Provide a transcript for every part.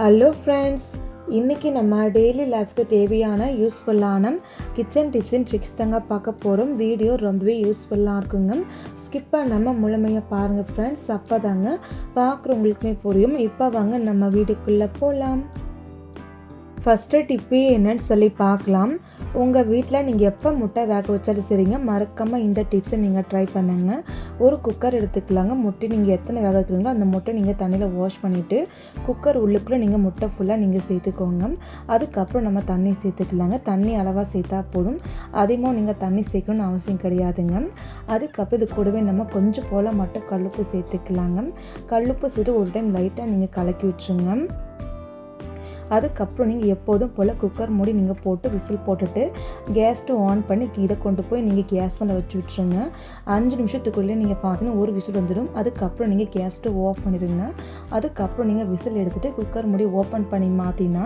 Hello friends, இன்றைக்கி நம்ம daily லைஃப்க்கு தேவையான யூஸ்ஃபுல்லான கிச்சன் டிப்ஸ் அண்ட் ட்ரிக்ஸ் தாங்க பார்க்க போகிறோம். வீடியோ ரொம்பவே யூஸ்ஃபுல்லாக இருக்குங்க. ஸ்கிப் பண்ணாமல் முழுமையாக பாருங்கள் ஃப்ரெண்ட்ஸ், அப்போ தாங்க பார்க்குறவங்களுக்குமே புரியும். இப்போ வாங்க நம்ம வீட்டுக்குள்ளே போகலாம். ஃபஸ்ட்டு டிப்பு என்னன்னு சொல்லி பார்க்கலாம். உங்கள் வீட்டில் நீங்கள் எப்போ முட்டை வேக வச்சாலும் சரிங்க, மறக்காமல் இந்த டிப்ஸை நீங்கள் ட்ரை பண்ணுங்கள். ஒரு குக்கர் எடுத்துக்கலாங்க. முட்டை நீங்கள் எத்தனை வேக வைக்கிறீங்களோ அந்த முட்டை நீங்கள் தண்ணியில் வாஷ் பண்ணிவிட்டு குக்கர் உள்ளுக்குள்ளே நீங்கள் முட்டை ஃபுல்லாக நீங்கள் சேர்த்துக்கோங்க. அதுக்கப்புறம் நம்ம தண்ணி சேர்த்துக்கலாங்க. தண்ணி அளவாக சேர்த்தா போதும், அதிகமாக நீங்கள் தண்ணி சேர்க்கணும்னு அவசியம் கிடையாதுங்க. அதுக்கப்புறம் இது கூடவே நம்ம கொஞ்சம் போல் மட்டும் கல்லுப்பு சேர்த்துக்கலாங்க. கல்லுப்பு சேர்த்து ஒரு டைம் லைட்டாக நீங்கள் கலக்கி விட்டுருங்க. அதுக்கப்புறம் நீங்கள் எப்போதும் போல் குக்கர் மூடி நீங்கள் போட்டு விசில் போட்டுட்டு கேஸ் ஸ்டவ் ஆன் பண்ணி இதை கொண்டு போய் நீங்கள் கேஸ் மேலே வச்சு விட்டுருங்க. 5 நிமிஷத்துக்குள்ளே நீங்கள் பார்த்தீங்கன்னா ஒரு விசில் வந்துடும். அதுக்கப்புறம் நீங்கள் கேஸ் ஸ்டவ் ஆஃப் பண்ணிடுங்க. அதுக்கப்புறம் நீங்கள் விசில் எடுத்துகிட்டு குக்கர் மூடி ஓப்பன் பண்ணி மாற்றினா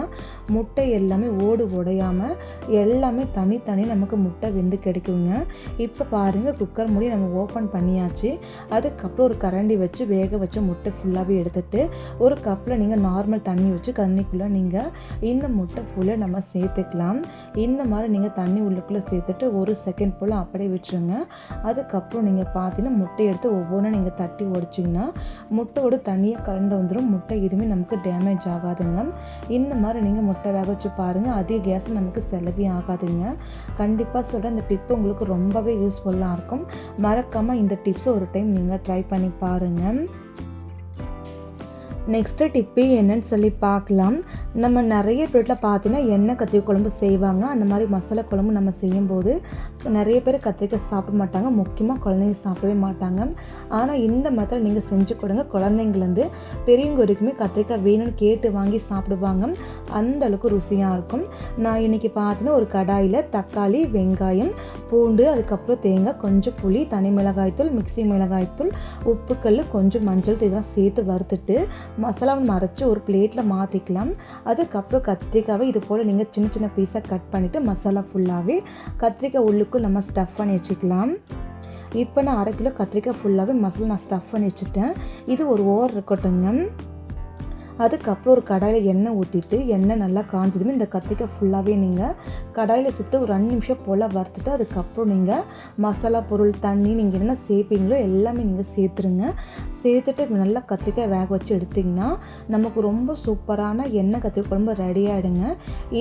முட்டை எல்லாமே ஓடு உடையாமல் எல்லாமே தனி நமக்கு முட்டை வெந்து கிடைக்குங்க. இப்போ பாருங்கள், குக்கர் மூடி நம்ம ஓப்பன் பண்ணியாச்சு. அதுக்கப்புறம் ஒரு கரண்டி வச்சு வேக வச்ச முட்டை ஃபுல்லாகவே எடுத்துகிட்டு ஒரு கப்பில் நீங்கள் நார்மல் தண்ணி வச்சு தண்ணிக்குள்ளே நீங்கள் இந்த முட்டை ஃபுல்லாக நம்ம சேர்த்துக்கலாம். இந்த மாதிரி நீங்கள் தண்ணி உள்ளுக்குள்ளே சேர்த்துட்டு ஒரு செகண்ட் போல் அப்படியே விட்டுருங்க. அதுக்கப்புறம் நீங்கள் பார்த்தீங்கன்னா முட்டை எடுத்து ஒவ்வொன்றும் நீங்கள் தட்டி உடைச்சிங்கன்னா முட்டையோட தண்ணியை கலந்து வந்துடும். முட்டை எதுவுமே நமக்கு டேமேஜ் ஆகாதுங்க. இந்த மாதிரி நீங்கள் முட்டை வேக வச்சு பாருங்கள், அதிக கேஸ் நமக்கு செலவே ஆகாதுங்க. கண்டிப்பாக சொல்கிறேன், இந்த டிப்பு உங்களுக்கு ரொம்பவே யூஸ்ஃபுல்லாக இருக்கும். மறக்காமல் இந்த டிப்ஸை ஒரு டைம் நீங்கள் ட்ரை பண்ணி பாருங்கள். நெக்ஸ்ட்டு டிப்பு என்னன்னு சொல்லி பார்க்கலாம். நம்ம நிறைய பேரில் பார்த்தீங்கன்னா எண்ணெய் கத்திரிக்காய் குழம்பு செய்வாங்க. அந்த மாதிரி மசாலா குழம்பு நம்ம செய்யும்போது நிறைய பேர் கத்திரிக்காய் சாப்பிட மாட்டாங்க, முக்கியமாக குழந்தைங்க சாப்பிடவே மாட்டாங்க. ஆனால் இந்த மெத்தட் நீங்கள் செஞ்சு கொடுங்க, குழந்தைங்கலேருந்து பெரியவங்க வரைக்குமே கத்திரிக்காய் வேணும்னு கேட்டு வாங்கி சாப்பிடுவாங்க. அந்த அளவுக்கு ருசியாக இருக்கும். நான் இன்றைக்கி பார்த்தீங்கன்னா ஒரு கடாயில் தக்காளி, வெங்காயம், பூண்டு, அதுக்கப்புறம் தேங்காய், கொஞ்சம் புளி, தனி மிளகாய்த்தூள், மிக்ஸி மிளகாய்த்தூள், உப்புக்கல், கொஞ்சம் மஞ்சள் இதெல்லாம் சேர்த்து வறுத்துட்டு மசாலாவை மறைச்சி ஒரு பிளேட்டில் மாற்றிக்கலாம். அதுக்கப்புறம் கத்திரிக்காவை இது போல் நீங்கள் சின்ன பீஸாக கட் பண்ணிவிட்டு மசாலா ஃபுல்லாகவே கத்திரிக்காய் உள்ளுக்கும் நம்ம ஸ்டஃப் பண்ணி வச்சுக்கலாம். இப்போ நான் 1/2 கிலோ கத்திரிக்காய் ஃபுல்லாகவே மசாலா நான் ஸ்டஃப் பண்ணி வச்சுட்டேன். இது ஒரு ஓவர் இருக்கட்டுங்க. அதுக்கப்புறம் ஒரு கடாயில் எண்ணெய் ஊற்றிட்டு எண்ணெய் நல்லா காஞ்சதுமே இந்த கத்திரிக்காய் ஃபுல்லாகவே நீங்கள் கடாயில் சேர்த்து ஒரு 2 நிமிஷம் போல் வறுத்துட்டு அதுக்கப்புறம் நீங்கள் மசாலா பொருள், தண்ணி, நீங்கள் என்ன சேர்ப்பீங்களோ எல்லாமே நீங்கள் சேர்த்துருங்க. சேர்த்துட்டு நல்லா கத்திரிக்காய் வேக வச்சு எடுத்திங்கன்னா நமக்கு ரொம்ப சூப்பரான எண்ணெய் கத்திரிக்காய் குழம்பு ரெடி ஆகிடுங்க.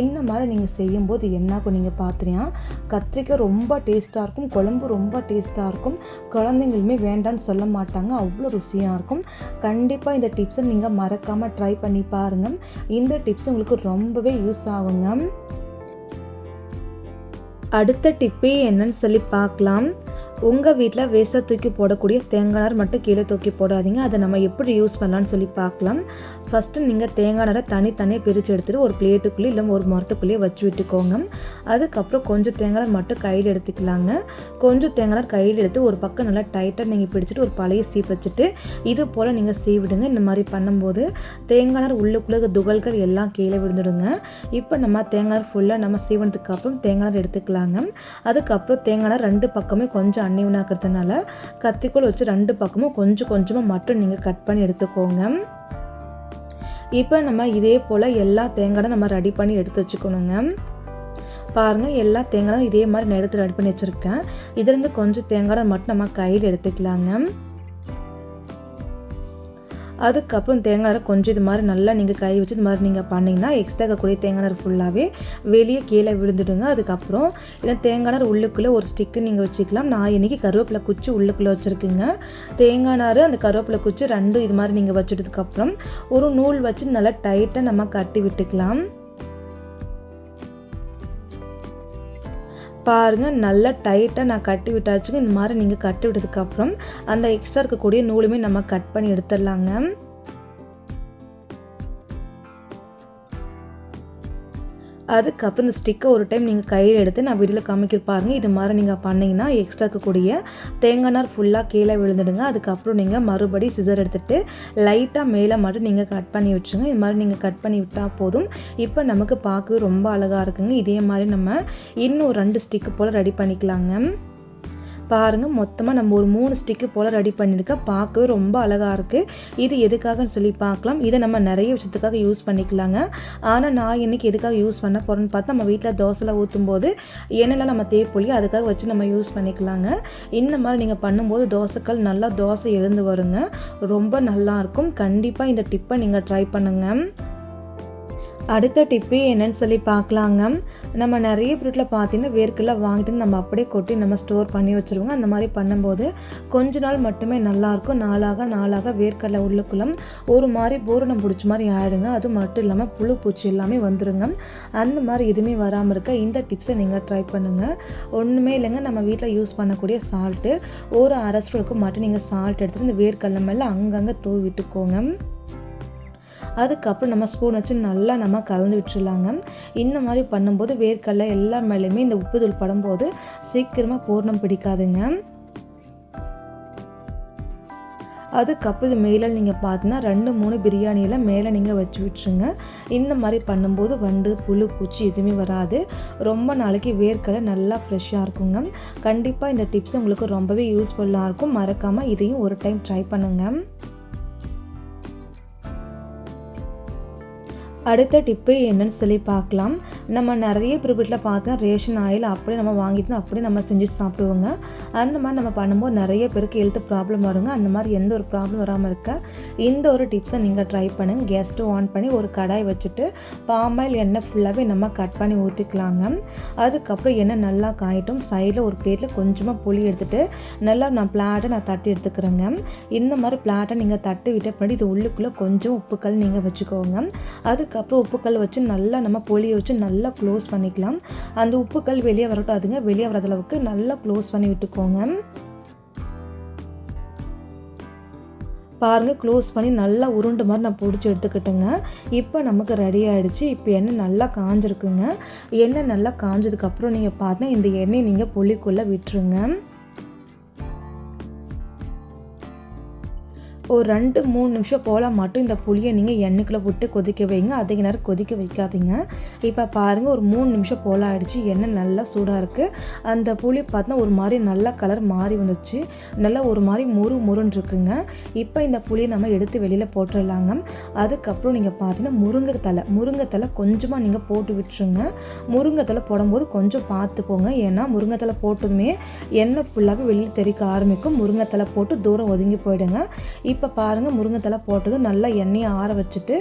இந்த மாதிரி நீங்கள் செய்யும்போது என்னாகும் நீங்கள் பார்த்துறீங்க, கத்திரிக்காய் ரொம்ப டேஸ்ட்டாக இருக்கும், குழம்பு ரொம்ப டேஸ்ட்டாக இருக்கும். குழந்தைங்களுமே வேண்டான்னு சொல்ல மாட்டாங்க, அவ்வளோ ருசியாக இருக்கும். கண்டிப்பாக இந்த டிப்ஸை நீங்கள் மறக்காமல் ட்ரை பண்ணி பாருங்கள். இந்த டிப்ஸ் உங்களுக்கு ரொம்பவே யூஸ் ஆகுங்க. அடுத்த டிப்பு என்னன்னு சொல்லி பார்க்கலாம். உங்கள் வீட்டில் வேஸ்ட்டாக தூக்கி போடக்கூடிய தேங்காய் நார் மட்டும் கீழே தூக்கி போடாதீங்க. அதை நம்ம எப்படி யூஸ் பண்ணலான்னு சொல்லி பார்க்கலாம். ஃபஸ்ட்டு நீங்கள் தேங்காய் நாரை தனித்தனியாக பிரித்து எடுத்துகிட்டு ஒரு பிளேட்டுக்குள்ளே இல்லை ஒரு மரத்துக்குள்ளேயே வச்சு விட்டுக்கோங்க. அதுக்கப்புறம் கொஞ்சம் தேங்காய் நார் மட்டும் கையில் எடுத்துக்கலாங்க. கொஞ்சம் தேங்காய் நார் கையில் எடுத்து ஒரு பக்கம் நல்லா டைட்டாக நீங்கள் பிடிச்சிட்டு ஒரு பழைய சீப் வச்சுட்டு இது போல் நீங்கள் சீவிடுங்க. இந்த மாதிரி பண்ணும்போது தேங்காய் நார் உள்ளுக்குள்ளே துகள்கள் எல்லாம் கீழே விழுந்துடுங்க. இப்போ நம்ம தேங்காய் நார் ஃபுல்லாக நம்ம சீவனத்துக்கு அப்புறம் தேங்காய் நார் எடுத்துக்கலாங்க. அதுக்கப்புறம் தேங்காய் நார் 2 பக்கமே கொஞ்சம் அன்னிவனாக்கிறதுனால கத்திரிக்கோல் வச்சு 2 பக்கமும் கொஞ்சமாக மட்டும் நீங்கள் கட் பண்ணி எடுத்துக்கோங்க. இப்போ நம்ம இதே போல் எல்லா தேங்காயும் நம்ம ரெடி பண்ணி எடுத்து வச்சுக்கணுங்க. பாருங்கள், எல்லா தேங்காயும் இதே மாதிரி நான் எடுத்து ரெடி பண்ணி வச்சுருக்கேன். இதுலேருந்து கொஞ்சம் தேங்காய் மட்டும் நம்ம கையில் எடுத்துக்கலாங்க. அதுக்கப்புறம் தேங்காய் கொஞ்சம் இது மாதிரி நல்லா நீங்கள் கை வச்சு இது மாதிரி நீங்கள் பண்ணிங்கன்னா எக்ஸ்ட்ரா இருக்கக்கூடிய தேங்காய் ஃபுல்லாகவே வெளியே கீழே விழுந்துடுங்க. அதுக்கப்புறம் இல்லை தேங்காய் உள்ளுக்குள்ளே ஒரு ஸ்டிக்கு நீங்கள் வச்சுக்கலாம். நான் இன்றைக்கி கருவேப்பிலை குச்சி உள்ளுக்குள்ளே வச்சுருக்குங்க. தேங்காய் நார் அந்த கருவேப்பிலை குச்சி 2 இது மாதிரி நீங்கள் வச்சுட்டதுக்கப்புறம் ஒரு நூல் வச்சு நல்லா டைட்டாக நம்ம கட்டி விட்டுக்கலாம். பாருங்கள், நல்லா டைட்டாக நான் கட்டி விட்டாச்சுங்க. இந்த மாதிரி நீங்கள் கட்டி விட்டதுக்கப்புறம் அந்த எக்ஸ்ட்ரா இருக்கக்கூடிய நூலுமே நம்ம கட் பண்ணி எடுத்துடலாங்க. அதுக்கப்புறம் இந்த ஸ்டிக்கை ஒரு டைம் நீங்கள் கையில் எடுத்து நான் வீடியோவில் காமிக்க பாருங்கள். இது மாதிரி நீங்கள் பண்ணிங்கன்னா எக்ஸ்ட்ரா இருக்கக்கூடிய தேங்காய் நார் ஃபுல்லாக கீழே விழுந்துடுங்க. அதுக்கப்புறம் நீங்கள் மறுபடி சிசர் எடுத்துகிட்டு லைட்டாக மேலே மட்டும் நீங்கள் கட் பண்ணி வச்சுங்க. இது மாதிரி நீங்கள் கட் பண்ணி விட்டால் போதும். இப்போ நமக்கு பார்க்க ரொம்ப அழகாக இருக்குங்க. இதே மாதிரி நம்ம இன்னும் 2 ஸ்டிக்கு போல் ரெடி பண்ணிக்கலாங்க. பாருங்கள், மொத்தமாக நம்ம ஒரு 3 ஸ்டிக்கு போல் ரெடி பண்ணியிருக்கேன். பார்க்கவே ரொம்ப அழகாக இருக்குது. இது எதுக்காகன்னு சொல்லி பார்க்கலாம். இதை நம்ம நிறைய விஷயத்துக்காக யூஸ் பண்ணிக்கலாங்க. ஆனால் நான் இன்றைக்கி எதுக்காக யூஸ் பண்ண போகிறேன்னு பார்த்தா, நம்ம வீட்டில் தோசைலாம் ஊற்றும்போது எண்ணெய்லாம் நம்ம தேய்ப்பொழி அதுக்காக வச்சு நம்ம யூஸ் பண்ணிக்கலாங்க. இந்த மாதிரி நீங்கள் பண்ணும்போது தோசைக்கல் நல்லா தோசை எழுந்து வருங்க. ரொம்ப நல்லாயிருக்கும். கண்டிப்பாக இந்த டிப்பை நீங்கள் ட்ரை பண்ணுங்கள். அடுத்த டிப்பு என்னன்னு சொல்லி பார்க்கலாங்க. நம்ம நிறைய பொருட்களில் பார்த்தீங்கன்னா வேர்க்கடலை வாங்கிட்டு நம்ம அப்படியே கொட்டி நம்ம ஸ்டோர் பண்ணி வச்சுருவோங்க. அந்த மாதிரி பண்ணும்போது கொஞ்ச நாள் மட்டுமே நல்லாயிருக்கும். நாளாக வேர்க்கடலை உள்ளுக்குள்ள ஒரு மாதிரி பூரணம் பிடிச்ச மாதிரி ஆகிடுங்க. அது மட்டும் இல்லாமல் புழு பூச்சி எல்லாமே வந்துடுங்க. அந்த மாதிரி எதுவுமே வராமல் இருக்க இந்த டிப்ஸை நீங்கள் ட்ரை பண்ணுங்கள். ஒன்றுமே இல்லைங்க, நம்ம வீட்டில் யூஸ் பண்ணக்கூடிய சால்ட்டு ஒரு அரை ஸ்பூனுக்கு மட்டும் நீங்கள் சால்ட் எடுத்துகிட்டு இந்த வேர்க்கடலை மேலே அங்கங்கே தூவி விட்டுக்கோங்க. அதுக்கப்புறம் நம்ம ஸ்பூன் வச்சு நல்லா நம்ம கலந்து விட்டுருலாங்க. இந்த மாதிரி பண்ணும்போது வேர்க்கடலை எல்லா மேலேயுமே இந்த உப்பு தூள் படும்போது சீக்கிரமாக பூர்ணம் பிடிக்காதுங்க. அதுக்கப்புறம் இது மேலே நீங்கள் பார்த்தீங்கன்னா 2-3 பிரியாணியில் மேலே நீங்கள் வச்சு விட்டுருங்க. இந்த மாதிரி பண்ணும்போது வண்டு புழு பூச்சி எதுவுமே வராது. ரொம்ப நாளைக்கு வேர்க்கடலை நல்லா ஃப்ரெஷ்ஷாக இருக்குங்க. கண்டிப்பாக இந்த டிப்ஸ் உங்களுக்கு ரொம்பவே யூஸ்ஃபுல்லாக இருக்கும். மறக்காமல் இதையும் ஒரு டைம் ட்ரை பண்ணுங்கள். அடுத்த டிப்பு என்னன்னு சொல்லி பார்க்கலாம். நம்ம நிறைய வீட்டில் பார்த்தா ரேஷன் ஆயில் அப்படியே நம்ம வாங்கிட்டு அப்படியே நம்ம செஞ்சு சாப்பிடுவோங்க. அந்த மாதிரி நம்ம பண்ணும்போது நிறைய பேருக்கு ஹெல்த் ப்ராப்ளம் வருங்க. அந்த மாதிரி எந்த ஒரு ப்ராப்ளம் வராமல் இருக்க இந்த ஒரு டிப்ஸை நீங்கள் ட்ரை பண்ணுங்கள். கேஸ் ஸ்டவ் ஆன் பண்ணி ஒரு கடாய் வச்சுட்டு பாமாயில் எண்ணெய் ஃபுல்லாகவே நம்ம கட் பண்ணி ஊற்றிக்கலாங்க. அதுக்கப்புறம் எண்ணெய் நல்லா காயட்டும். சைடில் ஒரு பிளேட்டில் கொஞ்சமாக புளி எடுத்துகிட்டு நல்லா நான் தட்டி எடுத்துக்கிறேங்க. இந்த மாதிரி பிளாட்டை நீங்கள் தட்டி விட்ட பின்னாடி இது உள்ளுக்குள்ளே கொஞ்சம் உப்புக்கல் நீங்கள் வச்சுக்கோங்க. அதுக்கப்புறம் உப்புக்கல் வச்சு நல்லா நம்ம புளியை வச்சு நல்லா க்ளோஸ் பண்ணிக்கலாம். அந்த உப்புக்கல் வெளியே வரக்கூடாதுங்க. வெளியே வராத அளவுக்கு நல்லா க்ளோஸ் பண்ணி விட்டுக்கோங்க. பாருங்கள், க்ளோஸ் பண்ணி நல்லா உருண்டு மாதிரி நான் பிடிச்சி எடுத்துக்கிட்டேங்க. இப்போ நமக்கு ரெடி ஆகிடுச்சு. இப்போ எண்ணெய் நல்லா காஞ்சிருக்குங்க. எண்ணெய் நல்லா காஞ்சதுக்கப்புறம் நீங்கள் பார்த்தீங்கன்னா இந்த எண்ணெயை நீங்கள் புளிக்குள்ளே விட்டுருங்க. ஒரு 2-3 நிமிஷம் போல் மட்டும் இந்த புளியை நீங்கள் எண்ணெய்க்குள்ளே விட்டு கொதிக்க வைங்க. அதிக நேரம் கொதிக்க வைக்காதீங்க. இப்போ பாருங்கள், ஒரு 3 நிமிஷம் போல் ஆகிடுச்சு. எண்ணெய் நல்லா சூடாக இருக்குது. அந்த புளி பார்த்தா ஒரு மாதிரி நல்லா கலர் மாறி வந்துச்சு. நல்லா ஒரு மாதிரி முருன்னு இருக்குங்க. இப்போ இந்த புளியை நம்ம எடுத்து வெளியில் போட்டுடலாங்க. அதுக்கப்புறம் நீங்கள் பார்த்தீங்கன்னா முருங்கைத்தலை கொஞ்சமாக நீங்கள் போட்டு விட்டுருங்க. முருங்கைத்தலை போடும்போது கொஞ்சம் பார்த்துக்கோங்க. ஏன்னா முருங்கைத்தலை போட்டதுமே எண்ணெய் ஃபுல்லாகவே வெளியில் தெறிக்க ஆரம்பிக்கும். முருங்கைத்தலை போட்டு தூரம் ஒதுங்கி போயிடுங்க. இப்போ பாருங்கள், முருங்கைத்தலை போட்டதும் நல்லா எண்ணெயை ஆற வச்சுட்டு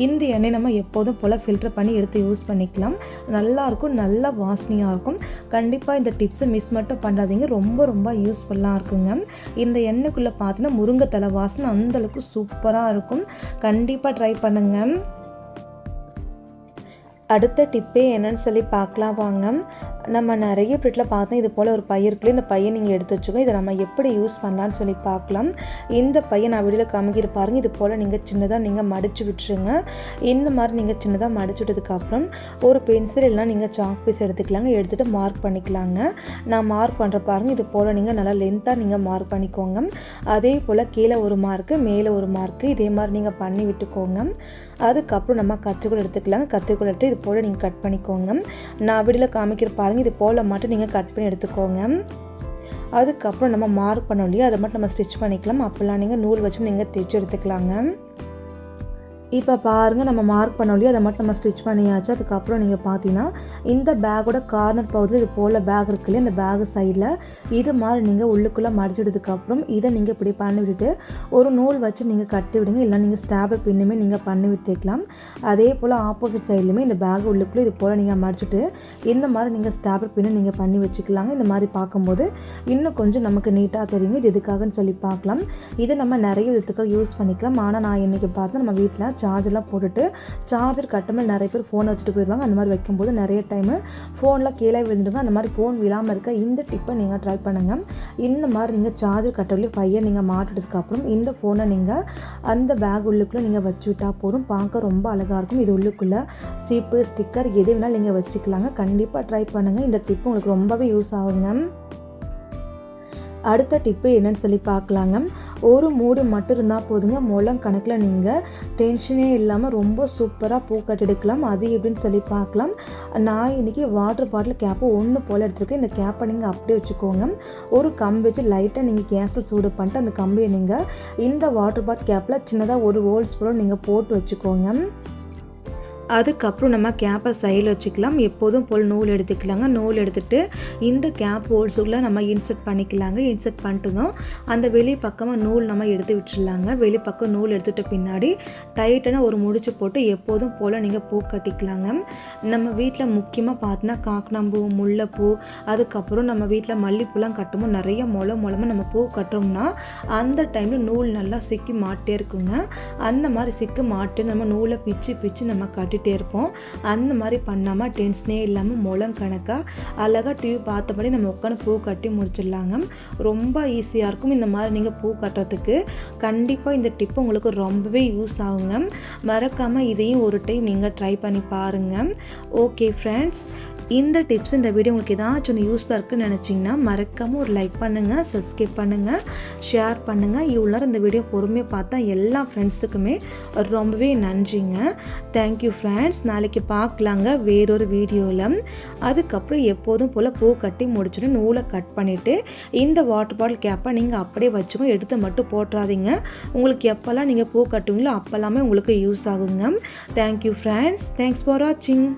இந்த எண்ணெய் நம்ம எப்போதும் போல் ஃபில்டர் பண்ணி எடுத்து யூஸ் பண்ணிக்கலாம். நல்லாயிருக்கும், நல்லா வாசனையாக இருக்கும். கண்டிப்பாக இந்த டிப்ஸை மிஸ் மட்டும் பண்ணாதீங்க. ரொம்ப யூஸ்ஃபுல்லாக இருக்குங்க. இந்த எண்ணெய்க்குள்ளே பார்த்தீங்கன்னா முருங்கைத்தலை வாசனை அந்தளவுக்கு சூப்பராக இருக்கும். கண்டிப்பாக ட்ரை பண்ணுங்கள். அடுத்த டிப்பே என்னன்னு சொல்லி பார்க்கலாம் வாங்க. நம்ம நிறைய வீட்டில் பார்த்தோம் இது போல் ஒரு பை இருக்குல்ல, இந்த பையை நீங்கள் எடுத்து வச்சுக்கோ. இதை நம்ம எப்படி யூஸ் பண்ணலான்னு சொல்லி பார்க்கலாம். இந்த பையை நான் வீடியோவில் காமிக்கிற பாருங்கள். இது போல் நீங்கள் சின்னதாக நீங்கள் மடித்து விட்டுருங்க. இந்த மாதிரி நீங்கள் சின்னதாக மடிச்சு விட்டதுக்கப்புறம் ஒரு பென்சில் இல்லைனா நீங்கள் சாக் பீஸ் எடுத்துக்கலாங்க. எடுத்துகிட்டு மார்க் பண்ணிக்கலாங்க. நான் மார்க் பண்ணுற பாருங்கள். இது போல் நீங்கள் நல்லா லென்த்தாக நீங்கள் மார்க் பண்ணிக்கோங்க. அதே போல் கீழே ஒரு மார்க்கு, மேலே ஒரு மார்க்கு, இதே மாதிரி நீங்கள் பண்ணி விட்டுக்கோங்க. அதுக்கப்புறம் நம்ம கத்திரிக்கோல் எடுத்துக்கலாங்க. கத்திரிக்கோல் எடுத்து இது போல் நீங்கள் கட் பண்ணிக்கோங்க. நான் வீடியோவில் காமிக்கிற பாருங்கள். இது போல் மட்டும் நீங்கள் கட் பண்ணி எடுத்துக்கோங்க. அதுக்கப்புறம் நம்ம மார்க் பண்ணோம் இல்லையா, அதை மட்டும் நம்ம ஸ்டிச் பண்ணிக்கலாம். அப்போல்லாம் நீங்கள் நூல் வச்சு நீங்கள் தைச்சு எடுத்துக்கலாங்க. இப்போ பாருங்கள், நம்ம மார்க் பண்ணோம் இல்லையா, அதை மட்டும் நம்ம ஸ்டிச் பண்ணியாச்சு. அதுக்கப்புறம் நீங்கள் பார்த்தீங்கன்னா இந்த பேக்கோட கார்னர் பகுதியில் இது போல் பேக் இருக்கு இல்லையா, இந்த பேக் சைடில் இது மாதிரி நீங்கள் உள்ளுக்குள்ளே மடிச்சிட்டதுக்கப்புறம் இதை நீங்கள் இப்படி பண்ணி விட்டுட்டு ஒரு நூல் வச்சு நீங்கள் கட்டி விடுங்க. இல்லை நீங்கள் ஸ்டாப்லர் பின்னுமே நீங்கள் பண்ணி விட்டுக்கலாம். அதே போல் ஆப்போசிட் சைட்லையுமே இந்த பேக் உள்ளுக்குள்ளே இது போல் நீங்கள் மடிச்சுட்டு இந்த மாதிரி நீங்கள் ஸ்டாப்லர் பின்னு நீங்கள் பண்ணி வச்சுக்கலாங்க. இந்த மாதிரி பார்க்கும்போது இன்னும் கொஞ்சம் நமக்கு நீட்டாக தெரியுங்க. இது எதுக்காகன்னு சொல்லி பார்க்கலாம். இதை நம்ம நிறைய விதத்துக்காக யூஸ் பண்ணிக்கலாம். ஆனால் நான் இன்றைக்கி பார்த்தா நம்ம வீட்டில் சார்ஜர்லாம் போட்டுட்டு சார்ஜர் கட்டாமல் நிறைய பேர் ஃபோனை வச்சுட்டு போயிடுவாங்க. அந்த மாதிரி வைக்கும்போது நிறைய டைமு ஃபோனில் கீழே விழுந்துடுங்க. அந்த மாதிரி ஃபோன் விழாமல் இருக்க இந்த டிப்பை நீங்கள் ட்ரை பண்ணுங்கள். இந்த மாதிரி நீங்கள் சார்ஜர் கட்டவில்லையே பையை நீங்கள் மாட்டினதுக்கப்புறம் இந்த ஃபோனை நீங்கள் அந்த பேக் உள்ளுக்குள்ளே நீங்கள் வச்சு விட்டால் போதும். பார்க்க ரொம்ப அழகாக இருக்கும். இது உள்ளுக்குள்ளே சீப்பு ஸ்டிக்கர் எது வேணாலும் நீங்கள் வச்சுக்கலாங்க. கண்டிப்பாக ட்ரை பண்ணுங்கள். இந்த டிப்பு உங்களுக்கு ரொம்பவே யூஸ் ஆகுங்க. அடுத்த டிப்பு என்னன்னு சொல்லி பார்க்கலாங்க. ஒரு மூடி மட்டும் இருந்தால் போதுங்க, முழம் கணக்கில் நீங்கள் டென்ஷனே இல்லாமல் ரொம்ப சூப்பராக பூ கட்டிடுக்கலாம். அது எப்படின்னு சொல்லி பார்க்கலாம். நான் இன்றைக்கி வாட்டர் பாட்டில் கேப்பு 1 போல் எடுத்துருக்கேன். இந்த கேப்பை நீங்கள் அப்படியே வச்சுக்கோங்க. ஒரு கம்பி வச்சு லைட்டாக நீங்கள் கேஸில் சூடு பண்ணிட்டு அந்த கம்பியை நீங்கள் இந்த வாட்டர் பாட்டில் கேப்பில் சின்னதாக ஒரு ஹோல்ஸ் போல் நீங்கள் போட்டு வச்சுக்கோங்க. அதுக்கப்புறம் நம்ம கேப்பை சைடில் வச்சுக்கலாம். எப்போதும் போல் நூல் எடுத்துக்கலாங்க. நூல் எடுத்துகிட்டு இந்த கேப் ஹோல்ஸுக்குள்ளே நம்ம இன்சர்ட் பண்ணிக்கலாங்க. இன்சர்ட் பண்ணிட்டுதான் அந்த வெளி பக்கமாக நூல் நம்ம எடுத்து விட்டுடலாங்க. வெளி பக்கம் நூல் எடுத்துகிட்ட பின்னாடி டைட்டான ஒரு முடிச்சு போட்டு எப்போதும் போல் நீங்கள் பூ கட்டிக்கலாங்க. நம்ம வீட்டில் முக்கியமாக பார்த்தோன்னா காக்கனாம்பூ, முல்லைப்பூ, அதுக்கப்புறம் நம்ம வீட்டில் மல்லிப்பூலாம் கட்டும்போது நிறைய மூலமாக நம்ம பூ கட்டுறோம்னா அந்த டைமில் நூல் நல்லா சிக்கி மாட்டே இருக்குங்க. அந்த மாதிரி சிக்கி மாட்டு நம்ம நூலை பிச்சு நம்ம கட்டிகிட்டே இருப்போம். அந்த மாதிரி பண்ணாமல் டென்ஷனே இல்லாமல் முழம் கணக்காக அழகாக டிவி பார்த்தபடி நம்ம உட்காந்து பூ கட்டி முடிச்சிடலாங்க. ரொம்ப ஈஸியாக இருக்கும். இந்த மாதிரி நீங்கள் பூ கட்டுறதுக்கு கண்டிப்பாக இந்த டிப்பு உங்களுக்கு ரொம்பவே யூஸ் ஆகுங்க. மறக்காமல் இதையும் ஒரு டைம் நீங்கள் ட்ரை பண்ணி பாருங்கள். ஓகே ஃப்ரெண்ட்ஸ், இந்த டிப்ஸ் இந்த வீடியோ உங்களுக்கு ஏதாச்சும் ஒன்று யூஸ்ஃபுல்லாக இருக்குன்னு நினச்சிங்கன்னா மறக்காமல் ஒரு லைக் பண்ணுங்கள், சப்ஸ்கிரைப் பண்ணுங்கள், ஷேர் பண்ணுங்கள். இவ்வளோ நேரம் இந்த வீடியோ பொறுமையாக பார்த்தா எல்லா ஃப்ரெண்ட்ஸுக்குமே ரொம்பவே நன்றிங்க. Thank you friends. நாளைக்கு பார்க்கலாங்க வேறொரு வீடியோவில். அதுக்கப்புறம் எப்போதும் போல் பூ கட்டி முடிச்சுட்டு நூலை கட் பண்ணிவிட்டு இந்த வாட்டர் பாட்டில் கேப்பை நீங்கள் அப்படியே வச்சுக்கோ, எடுத்து மட்டும் போட்டுறாதீங்க. உங்களுக்கு எப்போல்லாம் நீங்கள் பூ கட்டுவீங்களோ அப்போல்லாமே உங்களுக்கு யூஸ் ஆகுங்க. Thank you friends. தேங்க்ஸ் ஃபார் வாட்சிங்.